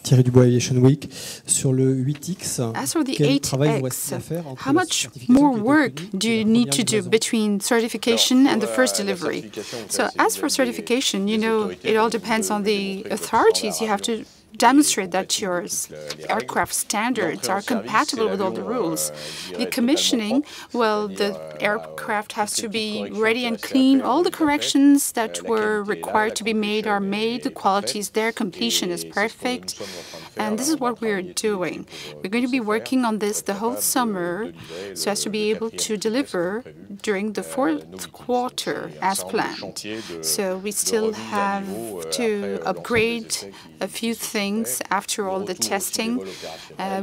Thierry Dubois Aviation Week. Sur le 8X, as for the quel travail vous reste-t-il à 8X, faire entre how la much certification more qui est work obtenue do et you la need première to do livraison? between certification and the first delivery? So as for certification, you know, it all depends on the authorities. You have to demonstrate that your aircraft standards are compatible with all the rules. The commissioning, well, the aircraft has to be ready and clean. All the corrections that were required to be made are made. The quality is there. Completion is perfect. And this is what we're doing. We're going to be working on this the whole summer so as to be able to deliver during the fourth quarter as planned. So we still have to upgrade a few things after all the testing.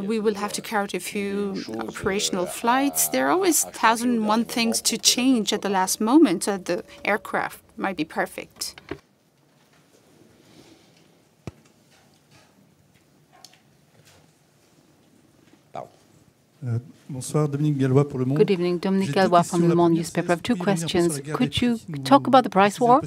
We will have to carry out a few operational flights. There are always 1,001 things to change at the last moment so that the aircraft might be perfect. Good evening, Dominique Gallois from Le Monde newspaper. I have two questions. Could you talk about the price war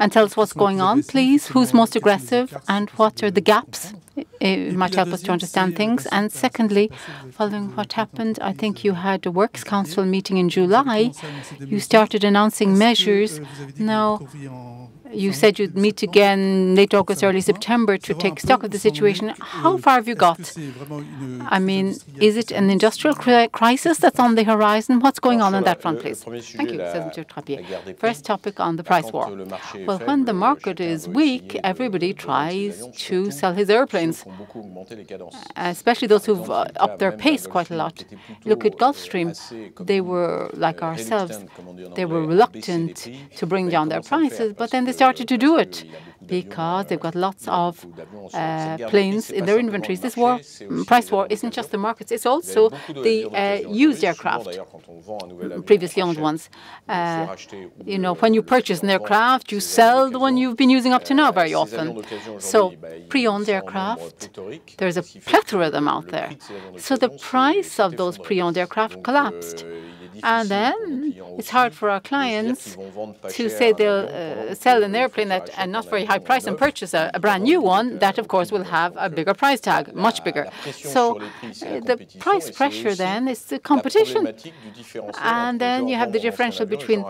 and tell us what's going on, please? Who's most aggressive and what are the gaps? It might help us to understand things. And secondly, following what happened, I think you had a Works Council meeting in July. You started announcing measures. Now, you said you'd meet again late August, early September to take stock of the situation. How far have you got? I mean, is it an industrial crisis that's on the horizon? What's going on that front, please? Thank you, says Mr. Trappier. First topic on the price war. Well, when the market is weak, everybody tries to sell his airplanes, especially those who've upped their pace quite a lot. Look at Gulfstream. They were, like ourselves, they were reluctant to bring down their prices, but then they started to do it because they've got lots of planes in their inventories. This price war isn't just the markets, it's also the used aircraft, previously owned ones. You know, when you purchase an aircraft, you sell the one you've been using up to now very often. So pre-owned aircraft, there's a plethora of them out there. So the price of those pre-owned aircraft collapsed. And then it's hard for our clients to say they'll sell an airplane at a not very high price and purchase a brand new one that, of course, will have a bigger price tag, much bigger. So the price pressure then is the competition. And then you have the differential between,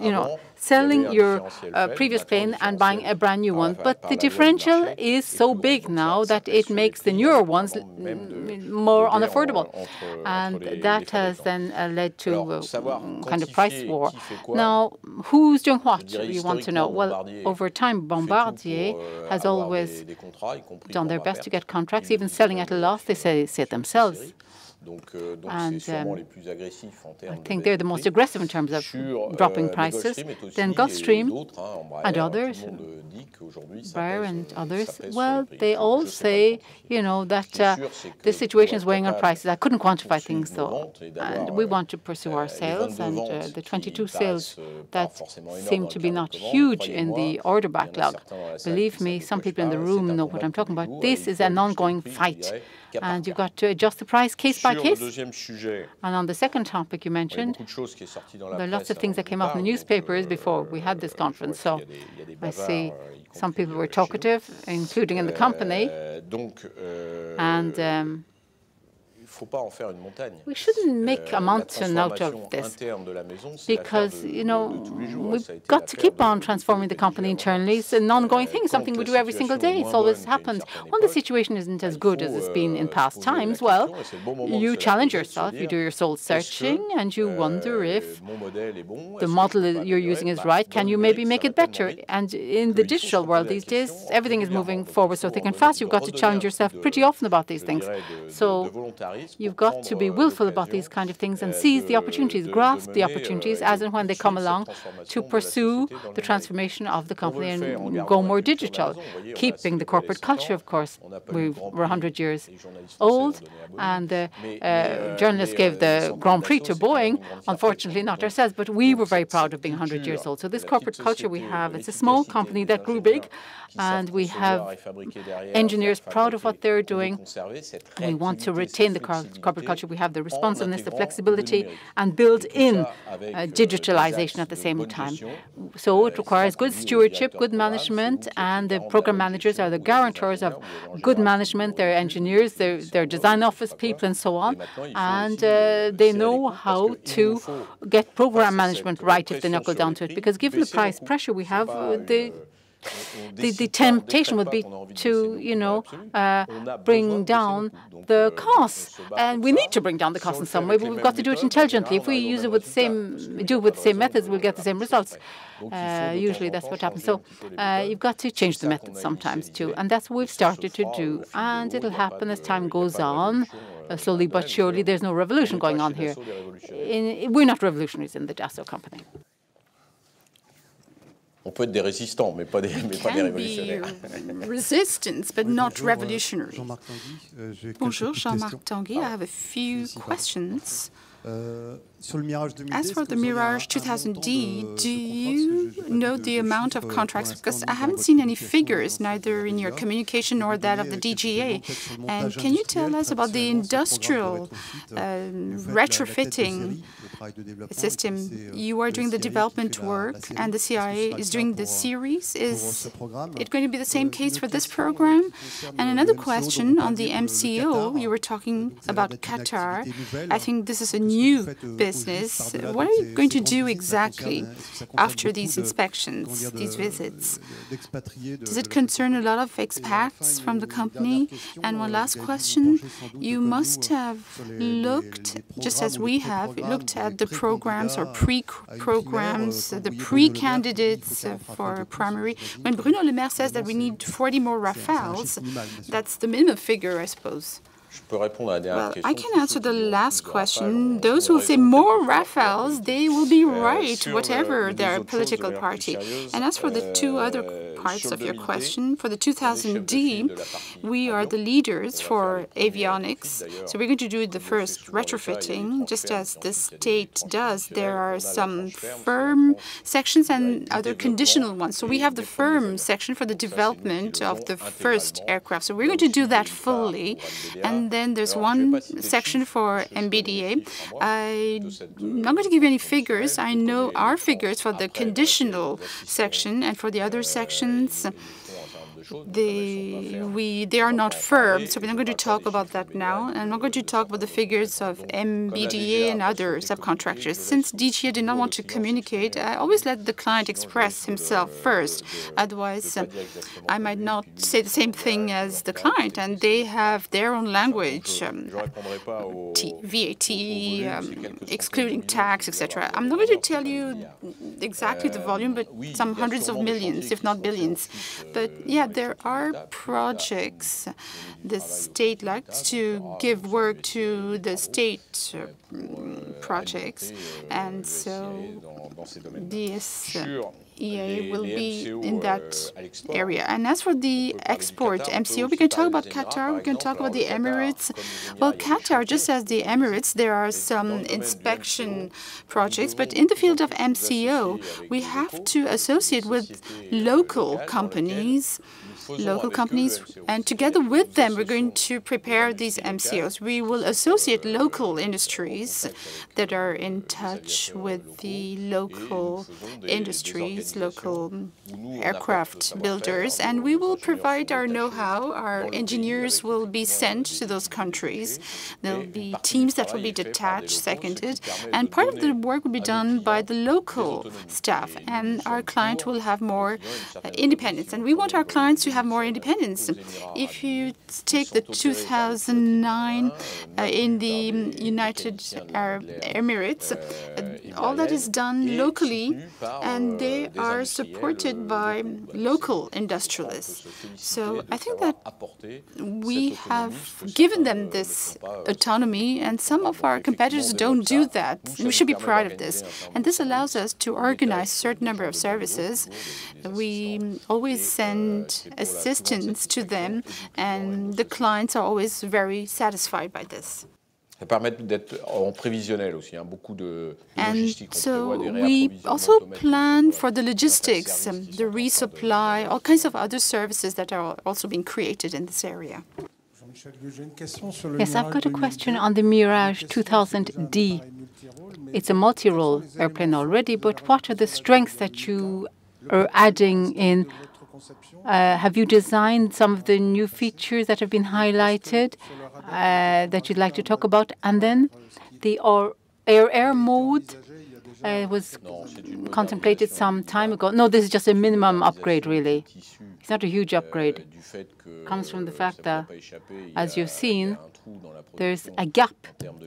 you know, selling your previous plane and buying a brand new one. But the differential is so big now that it makes the newer ones more unaffordable. And that has then led to kind of price war. Now, who's doing what, you want to know? Well, over time, Bombardier has always done their best to get contracts, even selling at a loss, they say it themselves. And I think they're the most aggressive in terms of dropping prices. Then Gulfstream and others, Bayer and others, well, they all say, you know, that the situation is weighing on prices. I couldn't quantify things, though. And we want to pursue our sales, and the 22 sales that seem to be not huge in the order backlog. Believe me, some people in the room know what I'm talking about. This is an ongoing fight. And you've got to adjust the price case by case. And on the second topic you mentioned, there are lots of things that came up in the newspapers before we had this conference. So I see some people were talkative, including in the company. And we shouldn't make a mountain out of this because, you know, we've got to keep on transforming the company internally. It's an ongoing thing, something we do every single day. It's always happened. When the situation isn't as good as it's been in past times, well, you challenge yourself, you do your soul searching, and you wonder if the model you're using is right. Can you maybe make it better? And in the digital world these days, everything is moving forward so thick and fast. You've got to challenge yourself pretty often about these things. So you've got to be willful about these kind of things and seize the opportunities, grasp the opportunities as and when they come along to pursue the transformation of the company and go more digital, keeping the corporate culture, of course. We're 100 years old, and the journalists gave the Grand Prix to Boeing, unfortunately not ourselves, but we were very proud of being 100 years old. So this corporate culture we have, it's a small company that grew big, and we have engineers proud of what they're doing. We want to retain the corporate culture, we have the responsiveness, the flexibility, and build in digitalization at the same time. So it requires good stewardship, good management, and the program managers are the guarantors of good management. They're engineers, they're design office people, and so on. And they know how to get program management right if they knuckle down to it. Because given the price pressure we have, the temptation would be to, bring down the costs. And we need to bring down the costs in some way, but we've got to do it intelligently. If we use it with the same methods, we'll get the same results. Usually that's what happens. So you've got to change the methods sometimes too. And that's what we've started to do. And it'll happen as time goes on. Slowly but surely. There's no revolution going on here. We're not revolutionaries in the Dassault company. On peut être des résistants, mais pas des révolutionnaires. Resistance, but not revolutionary. Bonjour, Jean-Marc Tanguy. I have a few questions. As for the Mirage 2000D, do you know the amount of contracts? Because I haven't seen any figures, neither in your communication nor that of the DGA. And can you tell us about the industrial retrofitting system? You are doing the development work, and the CIA is doing the series. Is it going to be the same case for this program? And another question on the MCO, you were talking about Qatar. I think this is a new business. What are you going to do exactly after these inspections, these visits? Does it concern a lot of expats from the company? And one last question, you must have looked, just as we have, looked at the programs or pre-programs, the pre-candidates for primary. When Bruno Le Maire says that we need 40 more Rafales, that's the minimum figure, I suppose. Well, I can answer the last question. Those who will say more Rafales, they will be right, whatever their political party. And as for the two other parts of your question, for the 2000D, we are the leaders for avionics. So we're going to do the first retrofitting, just as the state does. There are some firm sections and other conditional ones. So we have the firm section for the development of the first aircraft. So we're going to do that fully. And then there's one section for MBDA. I'm not going to give you any figures. I know our figures for the conditional section, and for the other sections, they are not firm, so we're not going to talk about that now. I'm not going to talk about the figures of MBDA and other subcontractors. Since DGA did not want to communicate, I always let the client express himself first. Otherwise, I might not say the same thing as the client, and they have their own language, VAT, excluding tax, etc. I'm not going to tell you exactly the volume, but some hundreds of millions, if not billions. But yeah, there are projects. The state likes to give work to the state projects, and so this EA will be in that area. And as for the export MCO, we can talk about Qatar, we can talk about the Emirates. Well, Qatar, just as the Emirates, there are some inspection projects, but in the field of MCO, we have to associate with local companies, and together with them, we're going to prepare these MCOs. We will associate local industries that are in touch with the local industries, local aircraft builders, and we will provide our know-how. Our engineers will be sent to those countries. There will be teams that will be detached, seconded, and part of the work will be done by the local staff, and our client will have more independence. And we want our clients to have more independence. If you take the 2009 in the United Arab Emirates, all that is done locally, and they are supported by local industrialists. So I think that we have given them this autonomy, and some of our competitors don't do that. We should be proud of this. And this allows us to organize a certain number of services. We always send assistance to them, and the clients are always very satisfied by this. And so we also plan for the logistics, the resupply, all kinds of other services that are also being created in this area. Yes, I've got a question on the Mirage 2000D. It's a multi-role airplane already, but what are the strengths that you are adding in? Have you designed some of the new features that have been highlighted that you'd like to talk about? And then the air-air mode was contemplated some time ago. No, this is just a minimum upgrade, really. It's not a huge upgrade. It comes from the fact that, as you've seen, there's a gap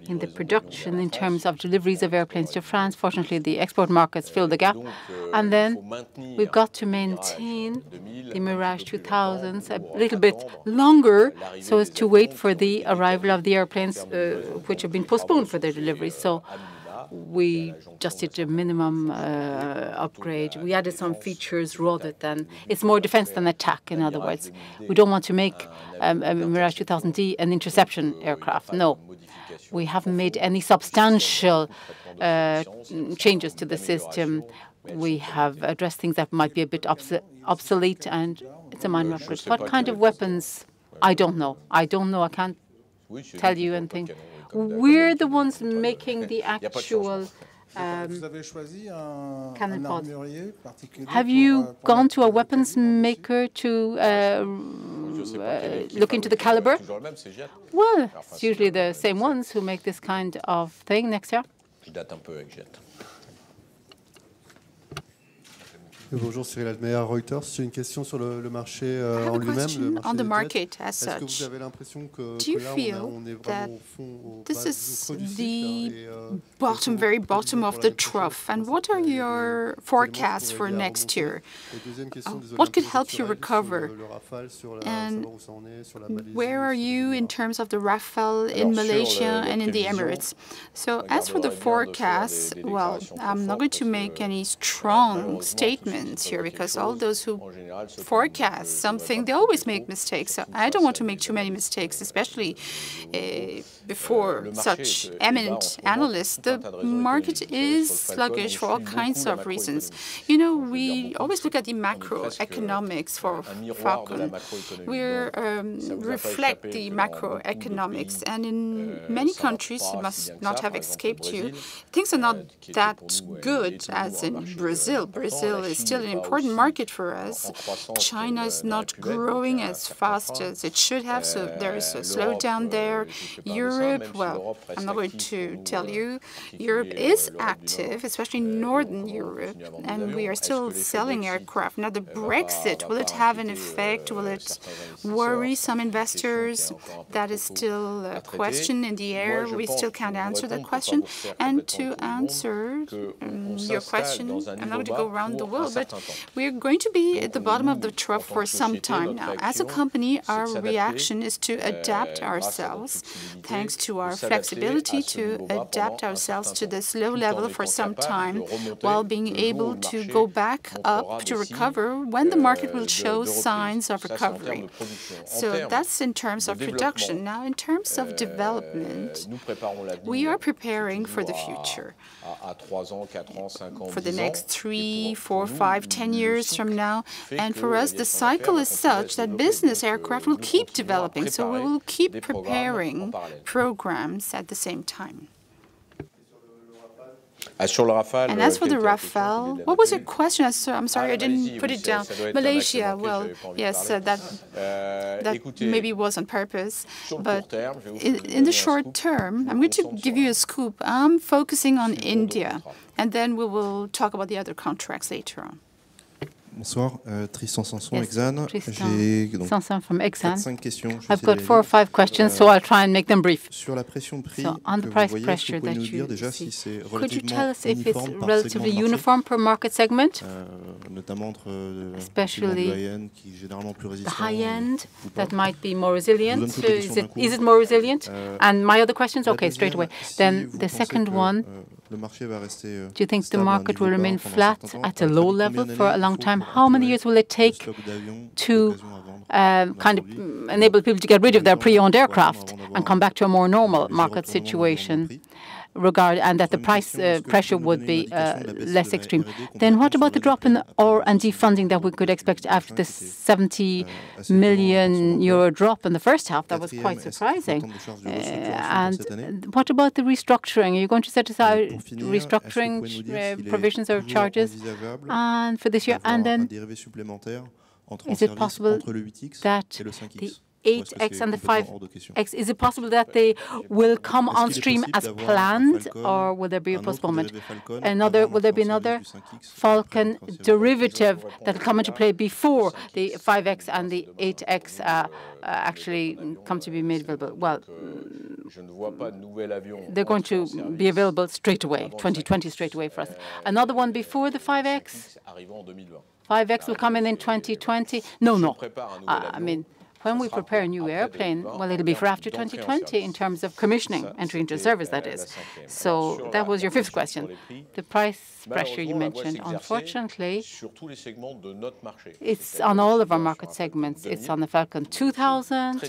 in the production in terms of deliveries of airplanes to France. Fortunately, the export markets fill the gap. And then we've got to maintain the Mirage 2000s a little bit longer so as to wait for the arrival of the airplanes which have been postponed for their deliveries. So we just did a minimum upgrade. We added some features rather than, it's more defense than attack, in other words. We don't want to make a Mirage 2000D an interception aircraft. No, we haven't made any substantial changes to the system. We have addressed things that might be a bit obsolete, and it's a minor upgrade. What kind of weapons? I don't know. I can't tell you anything. We're the ones making the actual cannon pod. Have you gone to a weapons maker to look into the caliber? Well, it's usually the same ones who make this kind of thing. Next year. Bonjour, Cyril Almeyer, Reuters. J'ai une question sur le marché en lui-même. On the market as such. Do you feel that this is the bottom, very bottom of the trough? And what are your forecasts for next year? What could help you recover? And where are you in terms of the Rafale in Malaysia and in the Emirates? So as for the forecast, well, I'm not going to make any strong statements here, because all those who forecast something, they always make mistakes. So I don't want to make too many mistakes, especially before such eminent analysts. The market is sluggish for all kinds of reasons. You know, we always look at the macroeconomics for Falcon. We reflect the macroeconomics, and in many countries, it must not have escaped you, things are not that good as in Brazil. Brazil is still an important market for us. China is not growing as fast as it should have, so there is a slowdown there. Europe, well, I'm not going to tell you. Europe is active, especially Northern Europe, and we are still selling aircraft. Now, the Brexit, will it have an effect? Will it worry some investors? That is still a question in the air. We still can't answer that question. And to answer your question, I'm not going to go around the world, but we're going to be at the bottom of the trough for some time now. As a company, our reaction is to adapt ourselves, thanks to our flexibility, to adapt ourselves to this low level for some time, while being able to go back up to recover when the market will show signs of recovery. So that's in terms of production. Now, in terms of development, we are preparing for the future. For the next 3, 4, 5, 10 years from now. And for us, the cycle is such that business aircraft will keep developing. So we will keep preparing programs at the same time. And as for the Rafale, what was your question? I'm sorry, I didn't put it down. Malaysia, well, yes, that maybe was on purpose. But in the short term, I'm going to give you a scoop. I'm focusing on India, and then we will talk about the other contracts later on. Bonsoir, Tristan Sanson, Exane. Sanson from Exane. I've got 4 or 5 questions, so I'll try and make them brief. So on the price pressure that you see, could you tell us if it's relatively uniform per market segment, especially the high end that might be more resilient? Is it more resilient? And my other questions? Okay, straight away. Then the second one, do you think the market will remain flat at a low level for a long time? How many years will it take to kind of enable people to get rid of their pre-owned aircraft and come back to a more normal market situation? and that the price pressure would be less extreme. Then what about the drop in R&D funding that we could expect after the 70 million euro drop in the first half? That was quite surprising. And what about the restructuring? Are you going to set aside restructuring provisions or charges and for this year? And then is it possible that the 8X and the 5X, is it possible that they will come on stream as planned, or will there be a postponement? Will there be another Falcon derivative that will come into play before the 5X and the 8X actually come to be made available? Well, they're going to be available straight away, 2020 straight away for us. Another one before the 5X? 5X will come in 2020? No. I mean, when we prepare a new airplane, well, it'll be for after 2020 in terms of commissioning, entry into service, that is. So that was your fifth question. The price pressure you mentioned, unfortunately, it's on all of our market segments. It's on the Falcon 2000.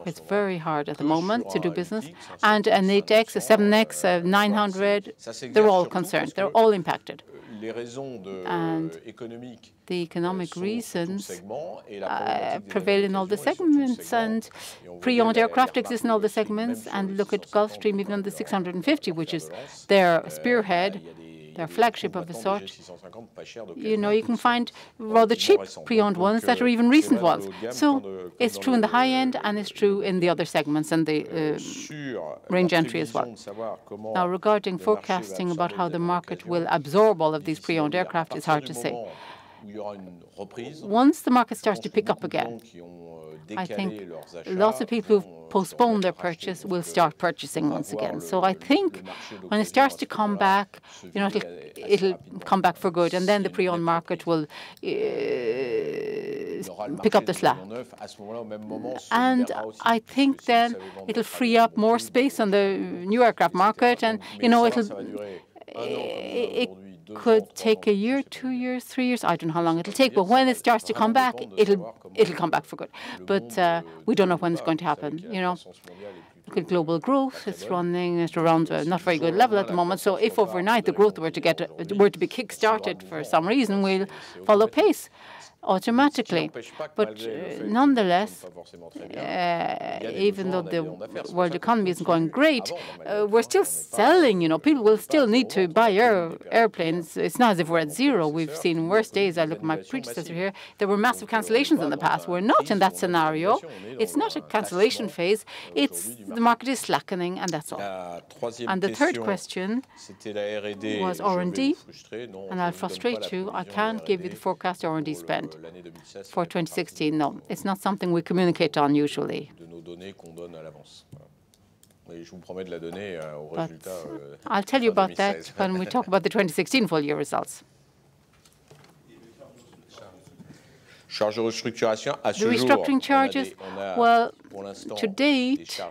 It's very hard at the moment to do business. And an 8X, a 7X, a 900, they're all concerned. They're all impacted. And the economic reasons prevail in all the segments, and pre-owned aircraft exist in all the segments. And look at Gulfstream, even on the 650, which is their spearhead, their flagship of a sort. You know, you can find rather cheap pre-owned ones that are even recent ones. So it's true in the high end, and it's true in the other segments and the range entry as well. Now, regarding forecasting about how the market will absorb all of these pre-owned aircraft, it's hard to say. Once the market starts to pick up again, I think lots of people who've postponed their purchase will start purchasing once again. So I think when it starts to come back, you know, it'll come back for good, and then the pre-owned market will pick up the slack. And I think then it'll free up more space on the new aircraft market, and you know, it could take a year, 2 years, 3 years. I don't know how long it'll take, but when it starts to come back, it'll come back for good. But we don't know when it's going to happen. You know, look at global growth; it's running at around a not very good level at the moment. So if overnight the growth were to be kick-started for some reason, we'll follow pace automatically. But nonetheless, even though the world economy isn't going great, we're still selling. You know, people will still need to buy airplanes. It's not as if we're at zero. We've seen worse days. I look at my predecessor here. There were massive cancellations in the past. We're not in that scenario. It's not a cancellation phase. It's the market is slackening, and that's all. And the third question was R&D, and I'll frustrate you. I can't give you the forecast R&D spend for 2016. No, it's not something we communicate on usually. But I'll tell you about that when we talk about the 2016 full year results. The restructuring charges, well, to date,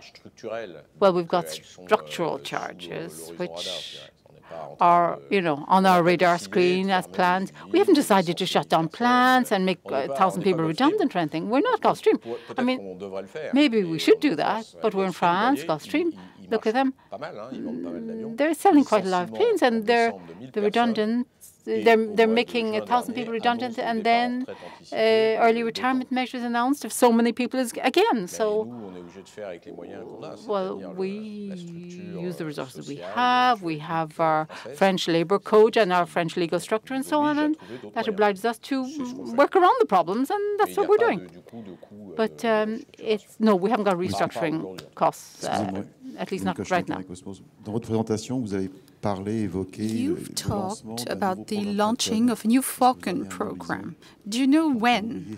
well, we've got structural charges, which are, you know, on our radar screen as planned. We haven't decided to shut down plants and make 1,000 people redundant or anything. We're not Gulfstream. I mean, maybe we should do that, but we're in France, Gulfstream. Look at them. They're selling quite a lot of planes, and they're redundant. They're making 1,000 people redundant, and then early retirement measures announced of so many people again. So, well, we use the resources we have. We have our French labour code and our French legal structure and so on, and that obliges us to work around the problems, and that's what we're doing. But no, we haven't got restructuring costs, at least not right now. You've talked about the launching of a new Falcon program. Do you know when?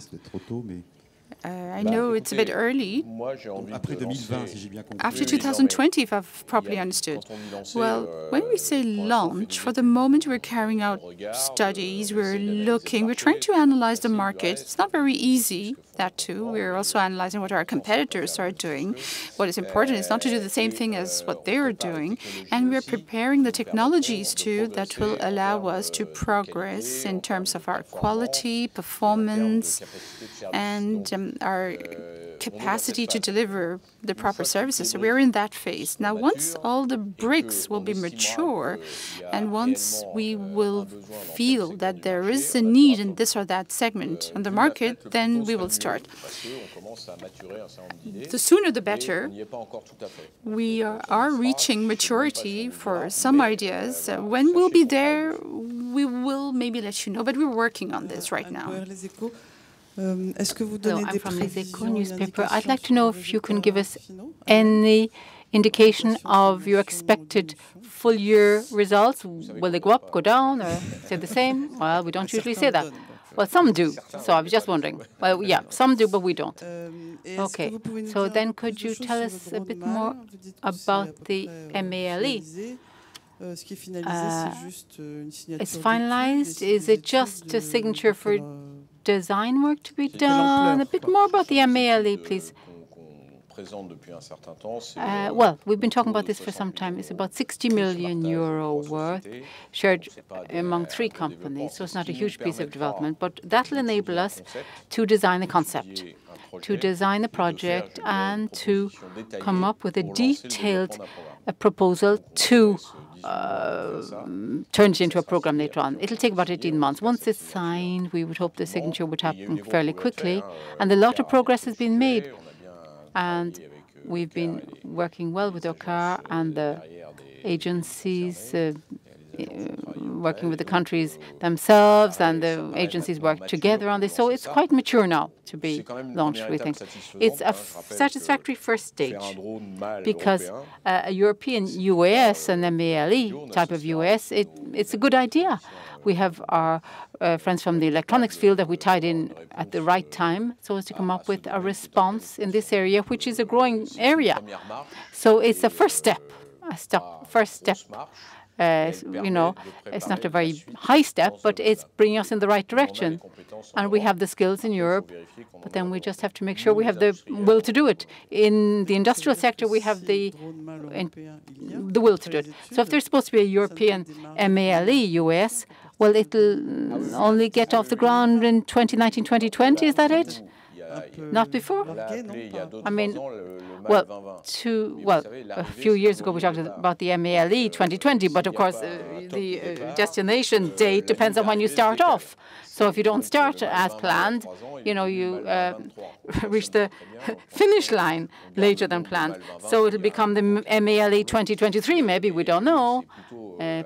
I know it's a bit early. After 2020, if I've properly understood. Well, when we say launch, for the moment we're carrying out studies, we're trying to analyze the market. It's not very easy, that too. We're also analyzing what our competitors are doing. What is important is not to do the same thing as what they're doing. And we're preparing the technologies, too, that will allow us to progress in terms of our quality, performance, and our capacity to deliver the proper services. So we're in that phase. Now, once all the bricks will be mature, and once we will feel that there is a need in this or that segment on the market, then we will start. The sooner the better. We are reaching maturity for some ideas. When we'll be there, we will maybe let you know, but we're working on this right now. Hello, I'm from Les Echos newspaper. I'd like to know if you can give us any indication of your expected full-year results. Will they go up, go down, or stay the same? Well, we don't usually say that. Well, some do, so I was just wondering. Well, yeah, some do, but we don't. Okay, so then could you tell us a bit more about the MALE? It's finalized. Is it just a signature for design work to be done? A bit more about the MALE, please. Well, we've been talking about this for some time. It's about 60 million euro worth, shared among 3 companies, so it's not a huge piece of development, but that will enable us to design a concept, to design a project, and to come up with a detailed proposal to turn it into a program later on. It'll take about 18 months. Once it's signed, we would hope the signature would happen fairly quickly, and a lot of progress has been made. And we've been working well with OCAR and the agencies, working with the countries themselves, and the agencies work together on this. So it's quite mature now to be launched, we think. It's a satisfactory first stage because a European UAS, an MALE type of UAS, it's a good idea. We have our friends from the electronics field that we tied in at the right time so as to come up with a response in this area, which is a growing area. So it's a first step, you know, it's not a very high step, but it's bringing us in the right direction. And we have the skills in Europe, but then we just have to make sure we have the will to do it. In the industrial sector, we have the will to do it. So if there's supposed to be a European MALE US, well, it'll only get off the ground in 2019, 2020, is that it? Not before? I mean, well, a few years ago we talked about the MALE 2020, but of course the destination date depends on when you start off. So if you don't start as planned, you know, you reach the finish line later than planned. So it'll become the MALE 2023, maybe, we don't know.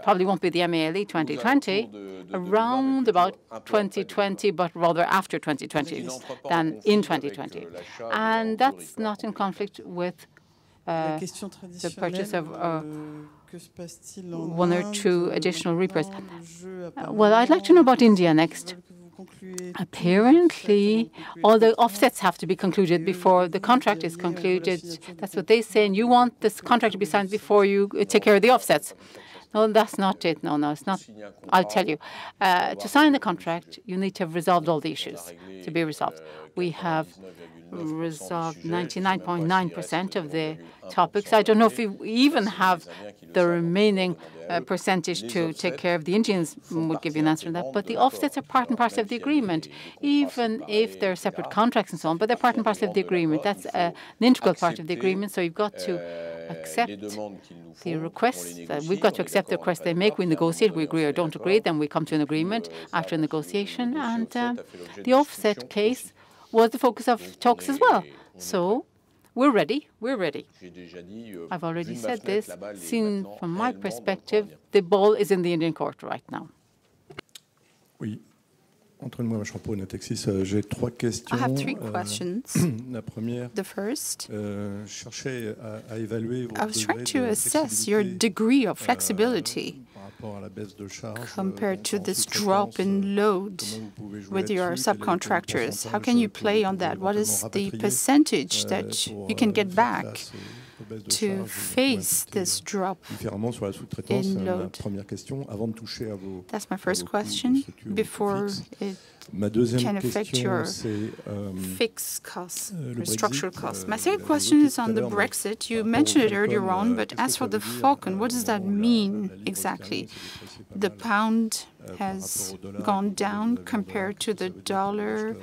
Probably won't be the MALE 2020, around about 2020, but rather after 2020 than in 2020. And that's not in conflict with the purchase of 1 or 2 additional Reapers. Well, I'd like to know about India next. Apparently, all the offsets have to be concluded before the contract is concluded. That's what they say, and you want this contract to be signed before you take care of the offsets. No, that's not it. No, it's not. I'll tell you. To sign the contract, you need to have resolved all the issues to be resolved. We have resolved 99.9% of the topics. I don't know if we even have the remaining percentage to take care of. The Indians would give you an answer on that. But the offsets are part and parcel of the agreement, even if they're separate contracts and so on. But they're part and parcel of the agreement. That's an integral part of the agreement. So you've got to accept the requests. We've got to accept the requests they make. We negotiate. We agree or don't agree. Then we come to an agreement after a negotiation. And the offset case was the focus of talks as well. So we're ready. We're ready. I've already said this. Seen from my perspective, the ball is in the Indian court right now. Oui. Entraîne-moi, Champeau, Natexis. J'ai 3 questions. I have 3 questions. La première, the first, cherchais à évaluer I was trying to assess your degree of flexibility compared to this drop in load with your subcontractors. How can you play on that? What is the percentage that you can get back to face this drop in load? That's my first question, before it can affect your fixed costs or structural costs. My second question is on the Brexit. You mentioned it earlier on, but as for the Falcon, what does that mean exactly? The pound has gone down compared to the dollar.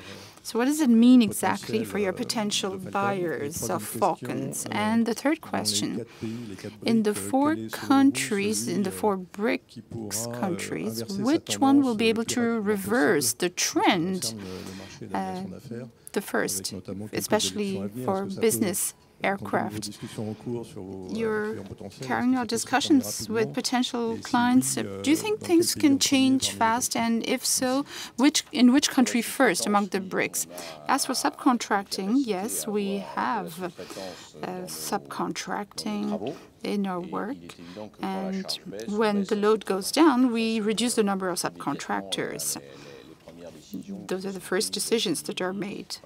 So what does it mean exactly for your potential buyers of Falcons? And the third question, in the 4 countries, in the 4 BRICS countries, which one will be able to reverse the trend, the first, especially for business aircraft? You're carrying out discussions with potential clients. Do you think things can change fast? And if so, in which country first among the BRICS? As for subcontracting, yes, we have subcontracting in our work. And when the load goes down, we reduce the number of subcontractors. Those are the first decisions that are made.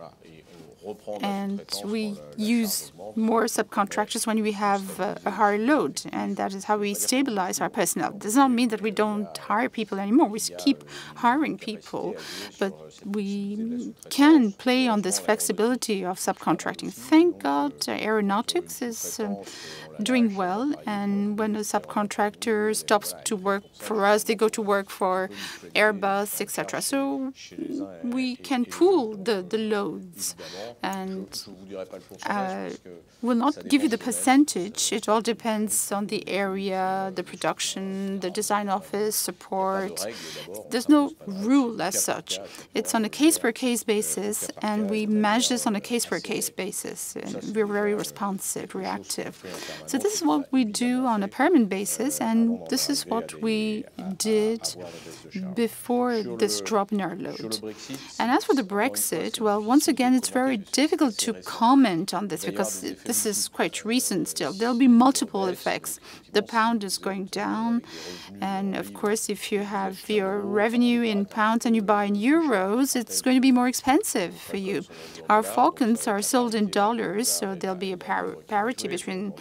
And we use more subcontractors when we have a higher load, and that is how we stabilize our personnel. It does not mean that we don't hire people anymore. We keep hiring people, but we can play on this flexibility of subcontracting. Thank God aeronautics is doing well, and when a subcontractor stops to work for us, they go to work for Airbus, etc. So we can pool the loads, and will not give you the percentage. It all depends on the area, the production, the design office, support. There's no rule as such. It's on a case-per-case basis, and we manage this on a case-per-case basis. And we're very responsive, reactive. So this is what we do on a permanent basis, and this is what we did before this drop in our load. And as for the Brexit, well, once again, it's very difficult to comment on this because this is quite recent still. There'll be multiple effects. The pound is going down, and of course, if you have your revenue in pounds and you buy in euros, it's going to be more expensive for you. Our Falcons are sold in dollars, so there'll be a parity between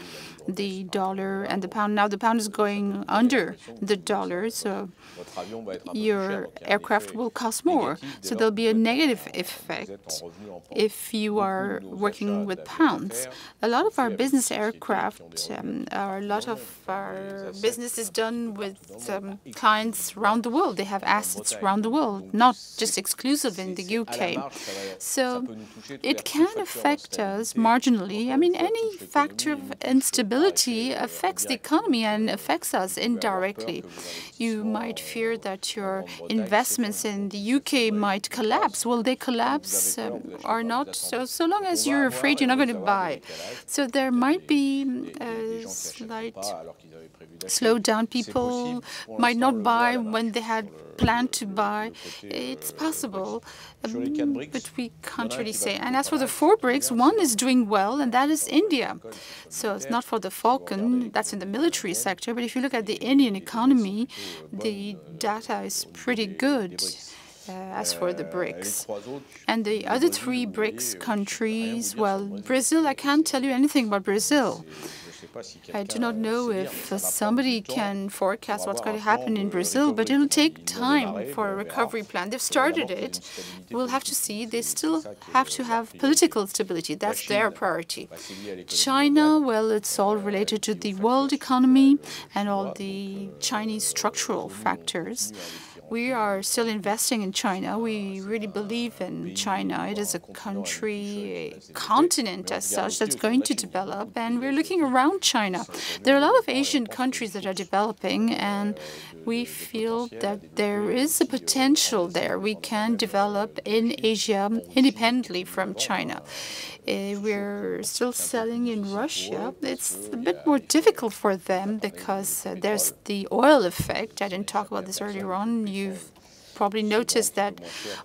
the dollar and the pound. Now the pound is going under the dollar, so your aircraft will cost more. So there'll be a negative effect if you are working with pounds. A lot of our business aircraft, a lot of our business is done with clients around the world. They have assets around the world, not just exclusive in the UK. So it can affect us marginally. I mean, any factor of instability affects the economy and affects us indirectly. You might fear that your investments in the UK might collapse. Will they collapse or not? So long as you're afraid you're not going to buy. So there might be a slight slowdown. People might not buy when they had planned to buy. It's possible, but we can't really say. And as for the 4 BRICS, one is doing well, and that is India. So it's not for the Falcon, that's in the military sector, but if you look at the Indian economy, the data is pretty good. As for the BRICS. And the other 3 BRICS countries, well, Brazil, I can't tell you anything about Brazil. I do not know if somebody can forecast what's going to happen in Brazil, but it will take time for a recovery plan. They've started it. We'll have to see. They still have to have political stability. That's their priority. China, well, it's all related to the world economy and all the Chinese structural factors. We are still investing in China. We really believe in China. It is a country, a continent as such, that's going to develop, and we're looking around China. There are a lot of Asian countries that are developing, and we feel that there is a potential there. We can develop in Asia independently from China. We're still selling in Russia. It's a bit more difficult for them because there's the oil effect. I didn't talk about this earlier on. You've probably noticed that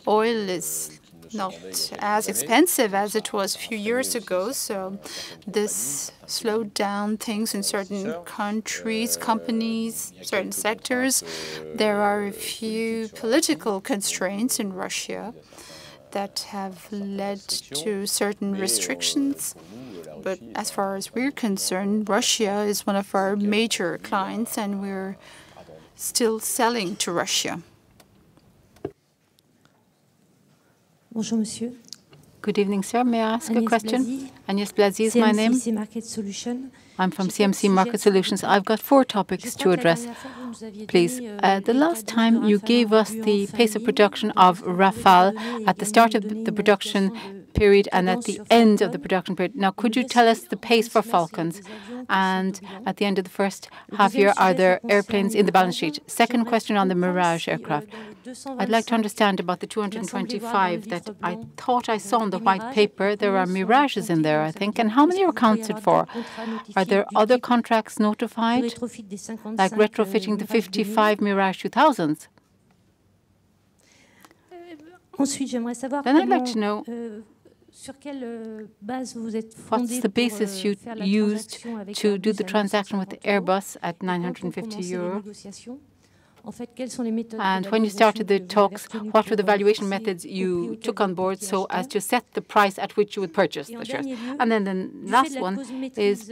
oil is not as expensive as it was a few years ago. So this slowed down things in certain countries, companies, certain sectors. There are a few political constraints in Russia that have led to certain restrictions. But as far as we're concerned, Russia is one of our major clients, and we're still selling to Russia. Bonjour, monsieur. Good evening, sir. May I ask a question? Agnès Blazy is my name. I'm from CMC Market Solutions. I've got 4 topics to address, please. The last time you gave us the pace of production of Rafale at the start of the production period and at the end of the production period. Now, could you tell us the pace for Falcons? And at the end of the first half year, are there airplanes in the balance sheet? Second question on the Mirage aircraft. I'd like to understand about the 225 that I thought I saw on the white paper. There are Mirages in there, I think. And how many are accounted for? Are there other contracts notified, like retrofitting the 55 Mirage 2000s? Then I'd like to know what's the basis you used to do the transaction with Airbus at €950? And when you started the talks, what were the valuation methods you took on board so as to set the price at which you would purchase the shares? And then the last one is,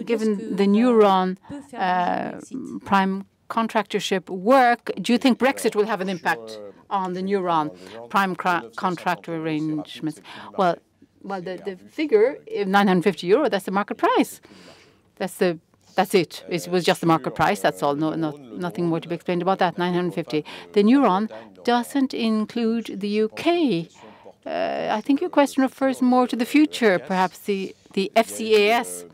given the Neuron prime contractorship work, do you think Brexit will have an impact on the Neuron prime contractor arrangements? Well, the figure, €950, that's the market price. That's it. It was just the market price. That's all. Nothing more to be explained about that. 950. The Neuron doesn't include the UK. I think your question refers more to the future, perhaps the FCAS.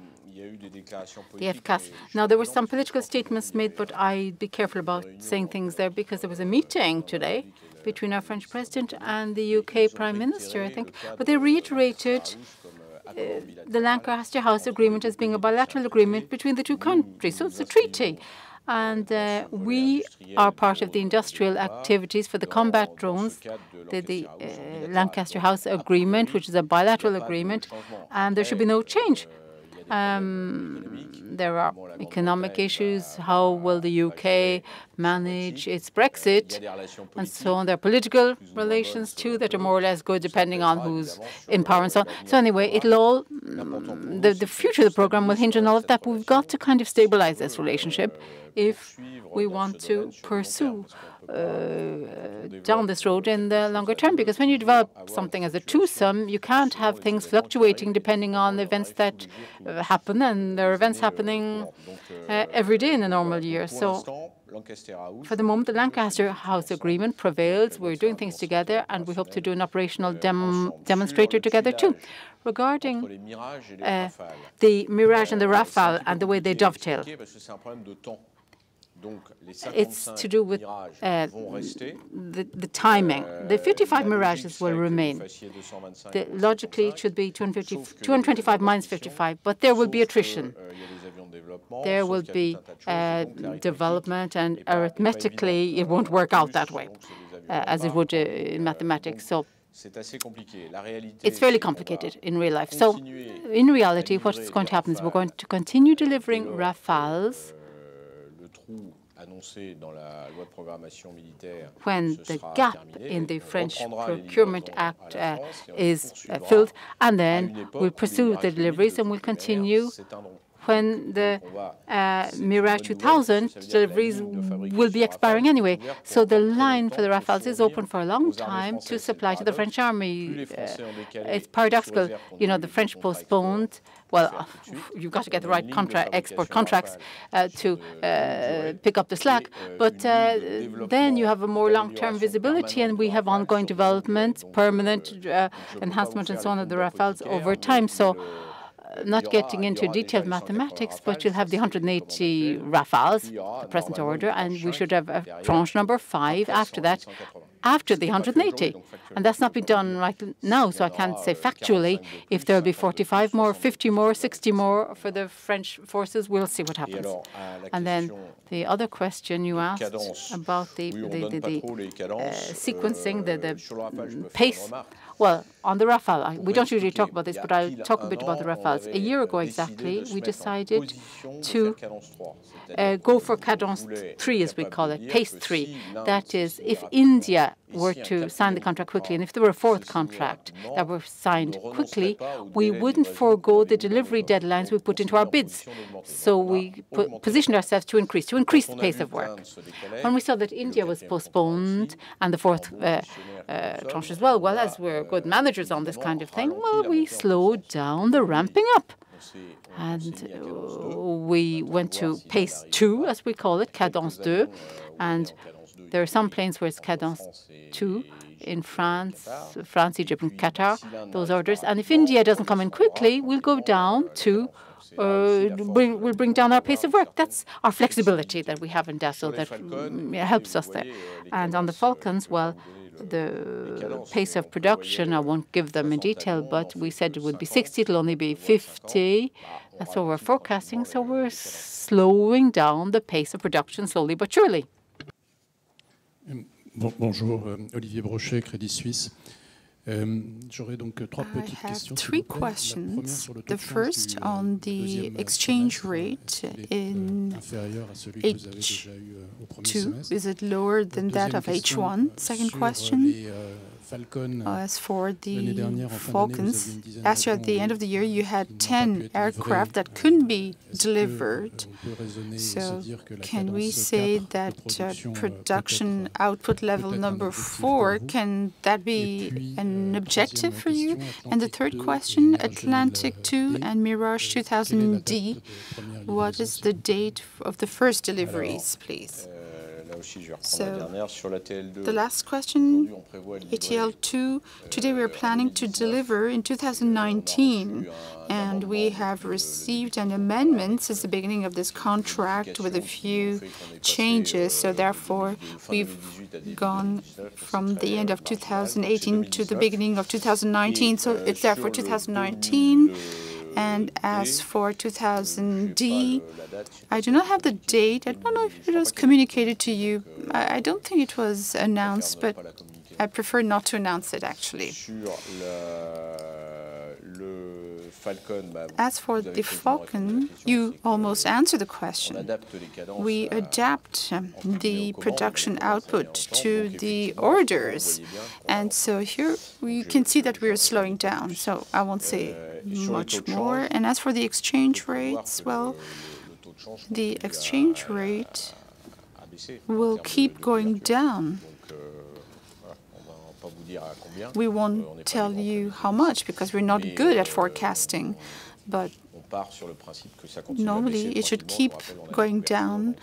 The FCAS. Now, there were some political statements made, but I'd be careful about saying things there because there was a meeting today between our French president and the UK Prime Minister, I think. But they reiterated the Lancaster House Agreement as being a bilateral agreement between the two countries. So it's a treaty. And we are part of the industrial activities for the combat drones, the Lancaster House Agreement, which is a bilateral agreement, and there should be no change. There are economic issues. How will the UK manage its Brexit? And so on. There are political relations, too, that are more or less good, depending on who's in power and so on. So anyway, it'll all, the future of the program will hinge on all of that. But we've got to kind of stabilize this relationship if we want to pursue down this road in the longer term, because when you develop something as a twosome, you can't have things fluctuating depending on events that happen, and there are events happening every day in a normal year. So for the moment, the Lancaster House Agreement prevails. We're doing things together, and we hope to do an operational demonstrator together too. Regarding the Mirage and the Rafale and the way they dovetail, it's to do with the timing. The 55 Mirages will remain. Logically, it should be 225 minus 55, but there will be attrition. There will be development, and arithmetically, it won't work out that way, as it would in mathematics. So it's fairly complicated in real life. So in reality, what's going to happen is we're going to continue delivering Rafales when the gap in the French Procurement Act is filled, and then we'll pursue the deliveries, and we'll continue when the Mirage 2000 deliveries will be expiring anyway. So the line for the Rafales is open for a long time to supply to the French Army. It's paradoxical. You know, the French postponed. Well, you've got to get the right export contracts to pick up the slack. But then you have a more long-term visibility, and we have ongoing development, permanent enhancement and so on of the Rafales over time. So not getting into detailed mathematics, but you'll have the 180 Rafales, the present order, and we should have a tranche number 5 after that, after the 180. And that's not been done right now, so I can't say factually if there'll be 45 more, 50 more, 60 more for the French forces. We'll see what happens. And then the other question you asked about the sequencing, the pace. Well, on the Rafale, we don't usually talk about this, but I'll talk a bit about the Rafales. A year ago exactly, we decided to go for cadence 3, as we call it, pace 3. That is, if India were to sign the contract quickly, and if there were a fourth contract that were signed quickly, we wouldn't forego the delivery deadlines we put into our bids. So we positioned ourselves to increase the pace of work. When we saw that India was postponed and the fourth tranche as well, as we're good managers on this kind of thing, we slowed down the ramping up. And we went to pace 2, as we call it, cadence 2, and there are some planes where it's cadence 2 in France, Egypt, and Qatar, those orders. And if India doesn't come in quickly, we'll go down to, we'll bring down our pace of work. That's our flexibility that we have in Dassault that helps us there. And on the Falcons, the pace of production, I won't give them in detail, but we said it would be 60, it'll only be 50. That's what we're forecasting. So we're slowing down the pace of production slowly but surely. Bonjour, Olivier Brochet, Crédit Suisse. J'aurais donc trois petites questions. 3 questions. The first on the exchange rate in H2. Is it lower than that of H1? Second question. As for the Falcons, last year at the end of the year, you had 10 aircraft that couldn't be delivered. So can we say that production output level number 4, can that be an objective for you? And the third question, Atlantic 2 and Mirage 2000D, what is the date of the first deliveries, please? So the last question, ATL2, today we are planning to deliver in 2019, and we have received an amendment since the beginning of this contract with a few changes. So therefore, we've gone from the end of 2018 to the beginning of 2019. So it's there for 2019. And as for 2000D, I do not have the date. I don't know if it was communicated to you. I don't think it was announced, but I prefer not to announce it, actually. As for the Falcon, you almost answered the question. We adapt the production output to the orders. And so here you can see that we are slowing down. So I won't say much more. And as for the exchange rates, the exchange rate will keep going down. We won't tell you how much because we're not good at forecasting, but normally it should keep going down.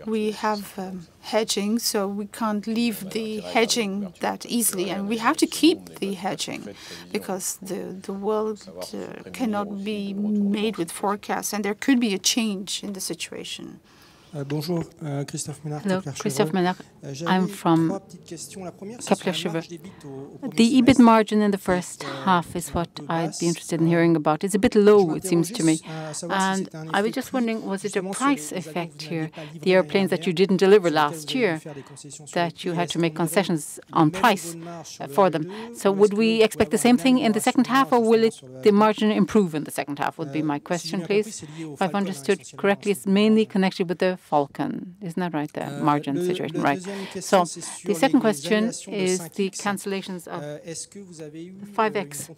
We have hedging, so we can't leave the hedging that easily, and we have to keep the hedging because the world cannot be made with forecasts, and there could be a change in the situation. Bonjour, Christophe Ménard. Hello, Christophe Ménard. I'm from Kepler Cheuvreux. The EBIT margin in the first half is what I'd be interested in hearing about. It's a bit low, it seems to me. And I was just wondering, was it a price effect here? The airplanes that you didn't deliver last year, that you had to make concessions on price for them. So would we expect the same thing in the second half, or will the margin improve in the second half, would be my question, please. If I've understood correctly, it's mainly connected with the Falcon. Isn't that right, the margin situation, right? So the second question is the cancellations of the 5X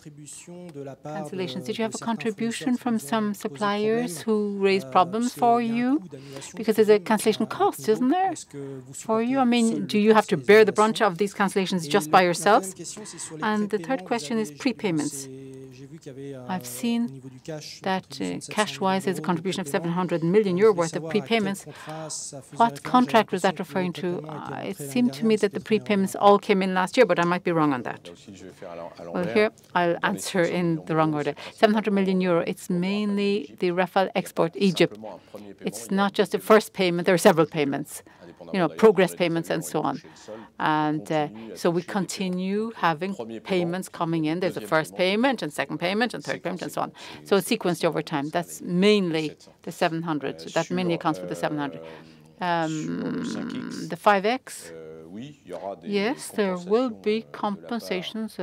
cancellations. Did you have a contribution from some suppliers who raised problems for you? Because there's a cancellation cost, isn't there, for you? I mean, do you have to bear the brunt of these cancellations just by yourselves? And the third question is prepayments. I've seen that cash-wise there's a contribution of 700 million euro worth of prepayments. What contract was that referring to? It seemed to me that the prepayments all came in last year, but I might be wrong on that. Well, here I'll answer in the wrong order. 700 million euro, it's mainly the Rafale export Egypt. It's not just the first payment, there are several payments, progress payments and so on. And so we continue having payments coming in. There's a first payment and second payment and third payment and so on. So it's sequenced over time. That's mainly the 700. That mainly accounts for the 700. The 5X, yes, there will be compensations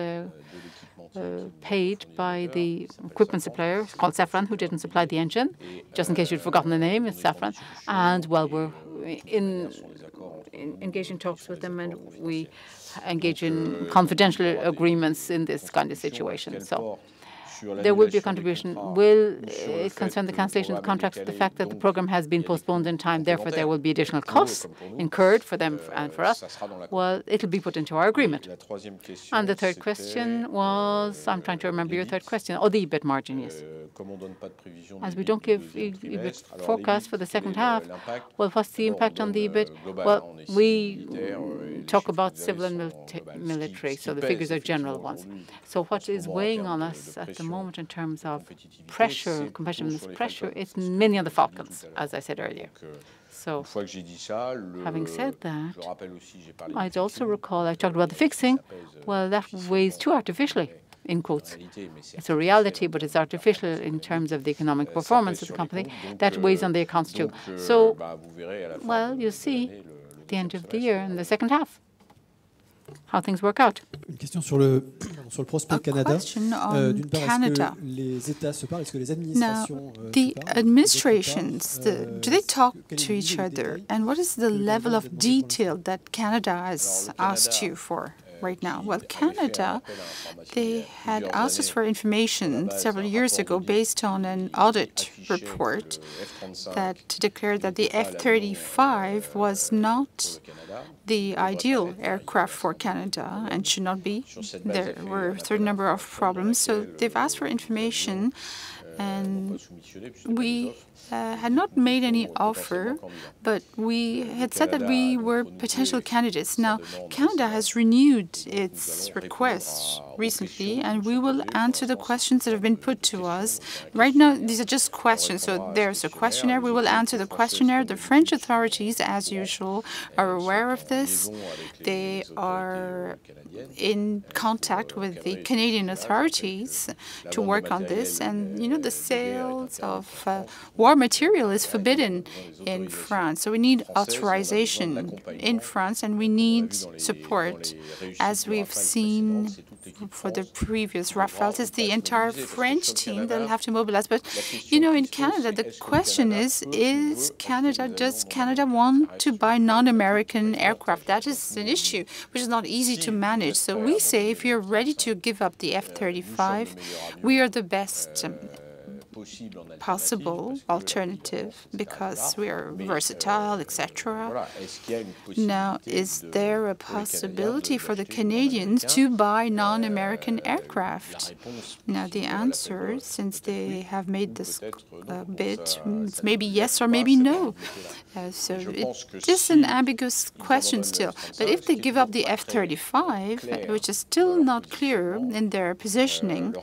paid by the equipment supplier called Safran, who didn't supply the engine. Just in case you'd forgotten the name, it's Safran. And, well, we're in engage in talks with them, and we engage in confidential agreements in this kind of situation. So there will be a contribution. Will it concern the cancellation of contracts, the fact that the program has been postponed in time, therefore there will be additional costs incurred for them and for us? Well, it'll be put into our agreement. And the third question was, I'm trying to remember your third question. Oh, the EBIT margin, yes. As we don't give EBIT forecast for the second half, well, what's the impact on the EBIT? Well, we talk about civil and military, so the figures are general ones. So what is weighing on us at the moment in terms of pressure, competitiveness pressure, it's mainly on the Falcons, as I said earlier. So, having said that, I'd also recall I talked about the fixing. Well, that weighs too artificially, in quotes. It's a reality, but it's artificial in terms of the economic performance of the company. That weighs on the accounts too. So, well, you see, at the end of the year, in the second half, how things work out. Une question sur le prospect Canada. D'une part, est-ce que les États se parlent? Est-ce que les administrations se parlent? The administrations, do they talk to each other? And what is the level of detail that Canada has asked you for right now? Well, Canada, they had asked us for information several years ago based on an audit report that declared that the F-35 was not the ideal aircraft for Canada and should not be. There were a certain number of problems. So they've asked for information, and we had not made any offer, but we had said that we were potential candidates. Now, Canada has renewed its request recently, and we will answer the questions that have been put to us. Right now, these are just questions. So there's a questionnaire. We will answer the questionnaire. The French authorities, as usual, are aware of this. They are in contact with the Canadian authorities to work on this. And, you know, the sales of war material is forbidden in France. So we need authorization in France, and we need support. As we've seen for the previous Rafales, it's the entire French team that will have to mobilize. But, you know, in Canada, the question is Canada, does Canada want to buy non-American aircraft? That is an issue which is not easy to manage. So we say if you're ready to give up the F-35, we are the best possible alternative because we are versatile, etc. Now, is there a possibility for the Canadians to buy non-American aircraft? Now, the answer, since they have made this bid, it's maybe yes or maybe no. So it's just an ambiguous question still. But if they give up the F-35, which is still not clear in their positioning,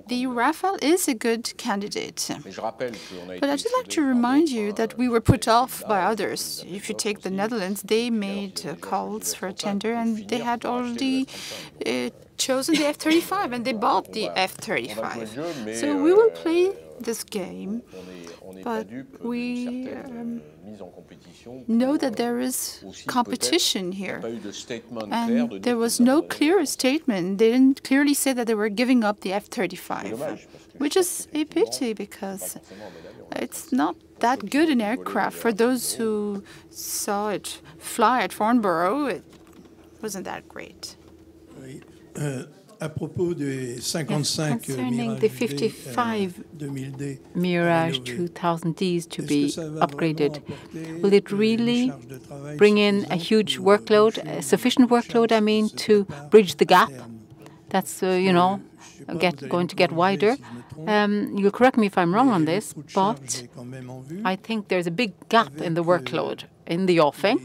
the Rafale is a good candidate. But I'd just like to remind you that we were put off by others. If you take the Netherlands, they made calls for a tender, and they had already chosen the F-35, and they bought the F-35. So we will play this game, but we know that there is competition here. And there was no clear statement. They didn't clearly say that they were giving up the F-35, which is a pity because it's not that good an aircraft. For those who saw it fly at Farnborough, it wasn't that great. Concerning the 55 Mirage 2000Ds to be upgraded, will it really bring in a huge workload, a sufficient workload, I mean, to bridge the gap? That's, you know, going to get wider. You'll correct me if I'm wrong on this, but I think there's a big gap in the workload in the offing,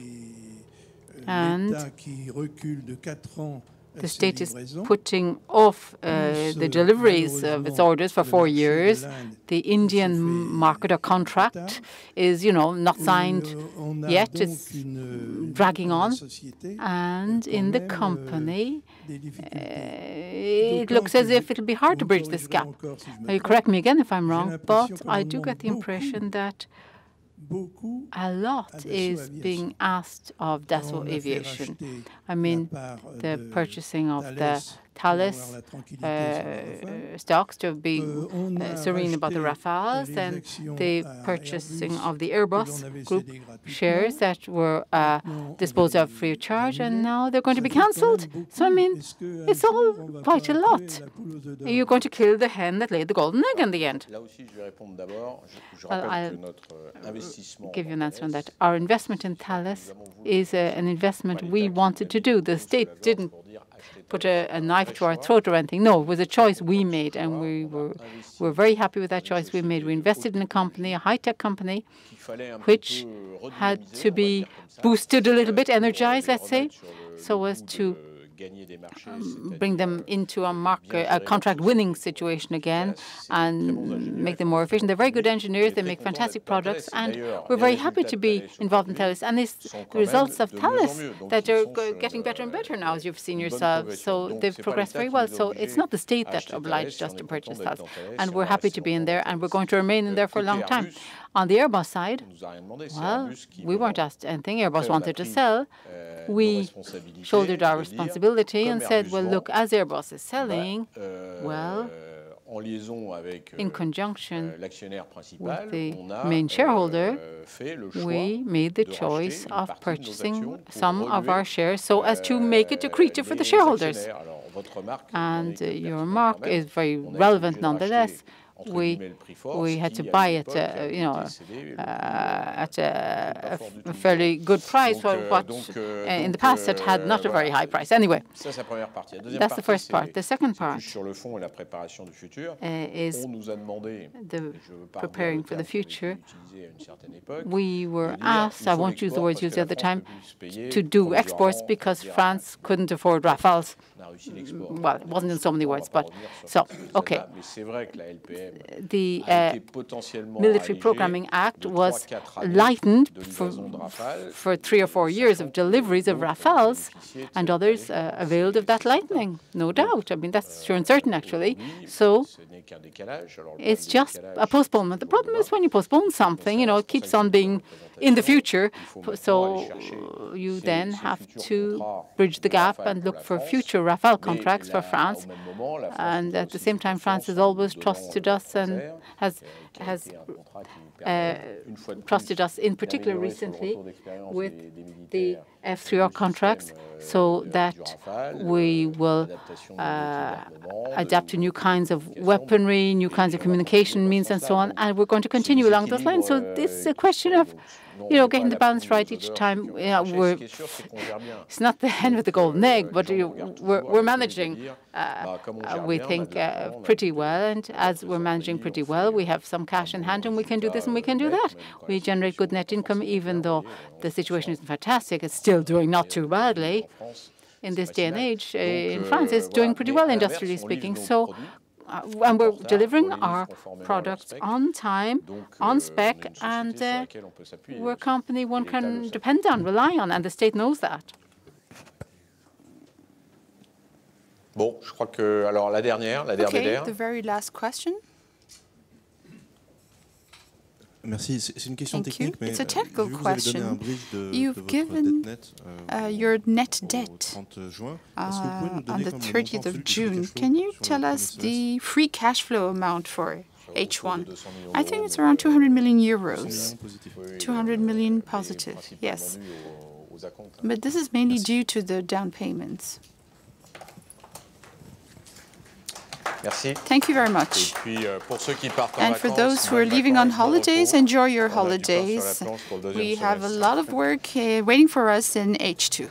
and the state is putting off the deliveries of its orders for 4 years. The Indian market or contract is, you know, not signed yet. It's dragging on. And in the company, it looks as if it'll be hard to bridge this gap. Now, you correct me again if I'm wrong, but I do get the impression that a lot is being asked of Dassault Aviation. I mean, the purchasing of the Thales stocks to be serene about the Rafales, and the purchasing of the Airbus group shares that were disposed of free of charge, and now they're going to be cancelled. So, I mean, it's all quite a lot. Are you going to kill the hen that laid the golden egg in the end? Well, I'll give you an answer on that. Our investment in Thales is an investment we wanted to do. The state didn't put a knife to our throat or anything. No, it was a choice we made, and we were very happy with that choice we made. We invested in a company, a high-tech company, which had to be boosted a little bit, energized, let's say, so as to bring them into a contract-winning situation again and make them more efficient. They're very good engineers. They make fantastic products, and we're very happy to be involved in Thales. And it's the results of Thales that are getting better and better now, as you've seen yourselves. So they've progressed very well. So it's not the state that obliged us to purchase Thales, and we're happy to be in there, and we're going to remain in there for a long time. On the Airbus side, well, we weren't asked anything. Airbus wanted to sell. We shouldered our responsibility and said, well, look, as Airbus is selling, well, in conjunction with the main shareholder, we made the choice of purchasing some of our shares so as to make it accretive for the shareholders. And your remark is very relevant nonetheless. We had to buy it, at a fairly good price for what in the past it had not a very high price. Anyway, that's the first part. The second part is the preparing for the future. We were asked, I won't use the words used at the time, to do exports because France couldn't afford Rafales. Well, it wasn't in so many words, but so, okay. The Military Programming Act was lightened for 3 or 4 years of deliveries of Rafales, and others availed of that lightening, no doubt. I mean, that's sure and certain, actually. So it's just a postponement. The problem is when you postpone something, it keeps on being in the future. So you then have to bridge the gap and look for future Rafale contracts for France. And at the same time, France has always trusted us and has trusted us, in particular recently, with the F3R contracts, so that we will adapt to new kinds of weaponry, new kinds of communication means, and so on. And we're going to continue along those lines. So this is a question of getting the balance right each time. It's not the hen with the golden egg, but we're managing, we think, pretty well. And as we're managing pretty well, we have some cash in hand, and we can do this and we can do that. We generate good net income, even though the situation isn't fantastic. It's still doing not too badly. In this day and age, in France, it's doing pretty well, industrially speaking. So, and we're delivering our products on time, on spec, and we're a company one can depend on, rely on, and the state knows that. Bon, je crois que alors la dernière. Okay, the very last question. Merci. C'est une question technique, mais it's a technical question. You've given your net debt on the 30th of June. Can you tell us the free cash flow amount for H1? I think it's around 200 million euros. 200 million positive, yes. But this is mainly due to the down payments. Merci. Thank you very much. And for those who are leaving on holidays, enjoy your holidays. We have a lot of work waiting for us in H2.